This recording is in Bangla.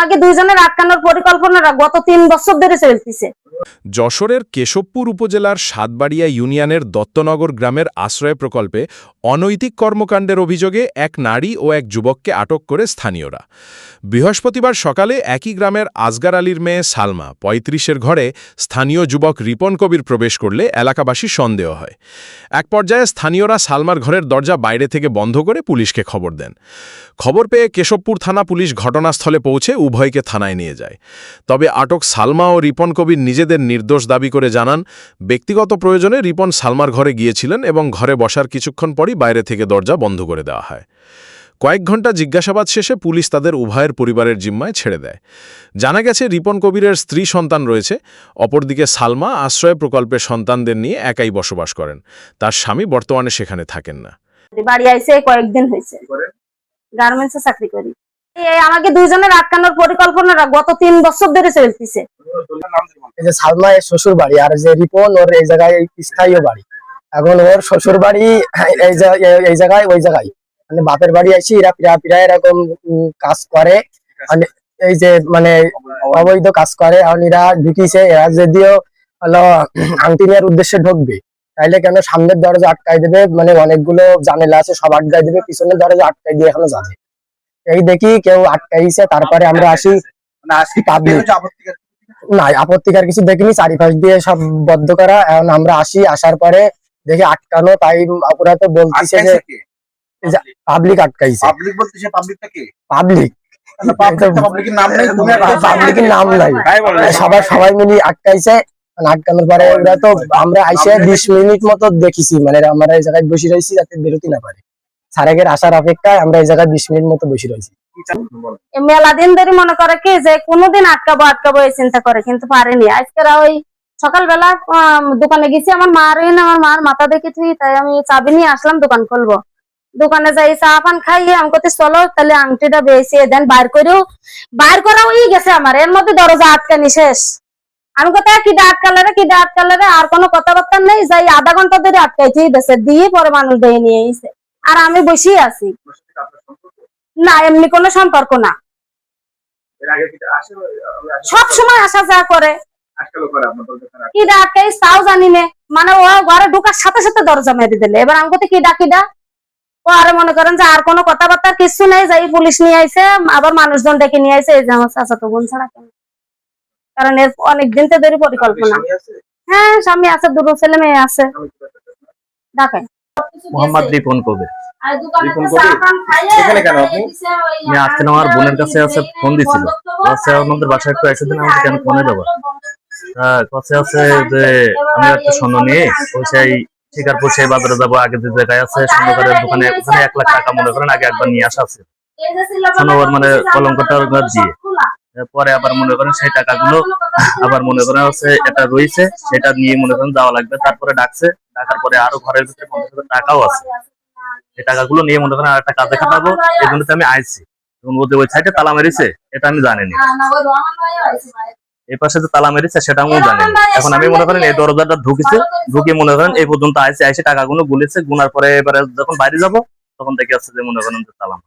আমাকে দুইজনের আটকানোর পরিকল্পনাটা গত 3 বছর ধরে চলতেছে। যশোরের কেশবপুর উপজেলার সাতবাড়িয়া ইউনিয়নের দত্তনগর গ্রামের আশ্রয় প্রকল্পে অনৈতিক কর্মকাণ্ডের অভিযোগে এক নারী ও এক যুবককে আটক করে স্থানীয়রা। বৃহস্পতিবার সকালে একই গ্রামের আসগার আলীর মেয়ে সালমা ৩৫-এর ঘরে স্থানীয় যুবক রিপন কবির প্রবেশ করলে এলাকাবাসীর সন্দেহ হয়। এক পর্যায়ে স্থানীয়রা সালমার ঘরের দরজা বাইরে থেকে বন্ধ করে পুলিশকে খবর দেন। খবর পেয়ে কেশবপুর থানা পুলিশ ঘটনাস্থলে পৌঁছে উভয়কে থানায় নিয়ে যায়। তবে আটক সালমা ও রিপন কবির নিজেদের নির্দোষ দাবি করে জানান, ব্যক্তিগত প্রয়োজনে রিপন সালমার ঘরে গিয়েছিলেন এবং ঘরে বসার কিছুক্ষণ পরই বাইরে থেকে দরজা বন্ধ করে দেওয়া হয়। কয়েক ঘণ্টা জিজ্ঞাসাবাদ শেষে পুলিশ তাদের উভয়ের পরিবারের জিম্মায় ছেড়ে দেয়। জানা গেছে রিপন কবিরের স্ত্রী সন্তান রয়েছে। অপরদিকে সালমা আশ্রয় প্রকল্পের সন্তানদের নিয়ে একাই বসবাস করেন। তার স্বামী বর্তমানে সেখানে থাকেন না। বাড়ি আইছে কয়েকদিন হয়েছে, গার্মেন্টসে চাকরি করি। আমাকে দুইজনের আটকানোর পরিকল্পনাটা গত 3 বছর ধরে চলতেছে। এই যে সালমা এর শ্বশুর বাড়ি, আর যে রিপন ওর এই জায়গায় স্থায়ী বাড়ি। এখন ওর শ্বশুর বাড়ি এই জায়গায় ওই জায়গায়, মানে বাপের বাড়ি আসি এরা প্রায় এরকম কাজ করে, এই যে মানে অবৈধ কাজ করে। এখন এরা ঢুকিছে, এরা যদিও হলো আংটি নেওয়ার উদ্দেশ্যে ঢুকবে, তাইলে কেন সামনের দরজা আটকাই দেবে, মানে অনেকগুলো জানালা আছে সব আটকাই দেবে, পিছনের দরজা আটকাই দিয়ে এখনো যাবে। এই দেখি কেউ আটকাইছে, তারপরে আমরা আসি। না, আপত্তিকার কিছু দেখিনি, চারিপাশ দিয়ে সব বদ্ধ করা। এখন আমরা আসি, আসার পরে দেখি আটকানো। তাই ওরা তো বলতেছে যে পাবলিক আটকাইছে। পাবলিকের নাম নাই, সবাই মিলে আটকাইছে। আটকানোর পরে ওরা তো আমরা আইসে 20 মিনিট মতো দেখেছি, মানে আমরা এই জায়গায় বসে রয়েছি যাতে বেরোতে না পারে। সারেকের আসার অপেক্ষায় আমরা এই জায়গায় 20 মিনিট মতো বসে রয়েছি। মেলা দিন ধরে মনে করে কি যে কোনোদিন আটকাবো এই চিন্তা করে, কিন্তু পারেনি। আজকে ওই সকালবেলা দোকানে গেছি, আমার মার মাথা দেখেছি, তাই আমি চাবি নিয়ে আসলাম দোকান খুলবো। দোকানে যাই চা পান খাইয়ে আমি কত চলো তাহলে আংটিটা বেঁচে দেন, বাইর করা হয়ে গেছে আমার। এর মধ্যে দরজা আটকানি শেষ। আমি কোথায় কিডা আটকালে রে আর কোনো কথাবার্তা নেই। যাই আধা ঘন্টা ধরে আটকাইছি দেশে দিয়ে, পরে মানুষ দিয়ে নিয়ে এসে আর আমি বসেই আছি। না, এমনি কোনো সম্পর্ক না, সব সময় আসা যাওয়া করে। কিডা আটকাইস তাও জানি না, মানে ও ঘরে ঢোকার সাথে সাথে দরজা মেরে দিলে। এবার আমি কোথায় কিডা ও আরে মনে করেন যে আর কোনো কথাবার্তার কিছু নেই। যাই পুলিশ নিয়ে আইছে, আবার মানুষজন ডেকে নিয়ে আইছে। এই যে আমার চাচাতো বোন ছাড়া কেন, কারণ এর অনেকদিন তো ধরে পরিকল্পনা। হ্যাঁ, স্বামী আছে, 2 ছেলে মেয়ে আছে ঢাকায়। মোহাম্মদ রিপন কবির। আমি আসছিলাম, আমার বোনের কাছে আছে, ফোন দিছিল আমাদের বাসায় একটু এসে দিন, আমাকে কেন ফোনে দেবো কাছে আছে যে আমি একটা স্বর্ণ নিয়ে ওই সেই শিকারপুর সেই বাজারে যাবো। আগে যে জায়গায় আছে স্বর্ণকারের দোকানে, ওখানে 1 লাখ টাকা মনে করেন আগে একবার নিয়ে আসা আছে স্বর্ণকার, মানে কলঙ্কটা দিয়ে। পরে আবার মনে করেন সেই টাকাগুলো আবার মনে করেন হচ্ছে এটা রয়েছে, সেটা নিয়ে মনে করেন যাওয়া লাগবে। তারপরে ডাকার পরে আরো ঘরের ভিতরে 50,000 টাকাও আছে। এই টাকাগুলো নিয়ে মনে করেন আর একটা কাজে খাটাবো, এই জন্য আমি আইছি। এবং ওই সাইডে তালা মেরেছে এটা আমি জানিনি, এই পাশে যে তালা মেরেছে সেটা আমিও জানিনি। এখন আমি মনে করেন এই দরজাটা ঢুকে মনে করেন এই পর্যন্ত আইসে টাকাগুলো গুলেছে। গুনার পরে এবারে যখন বাইরে যাবো তখন দেখে আসছে যে মনে করেন যে তালা।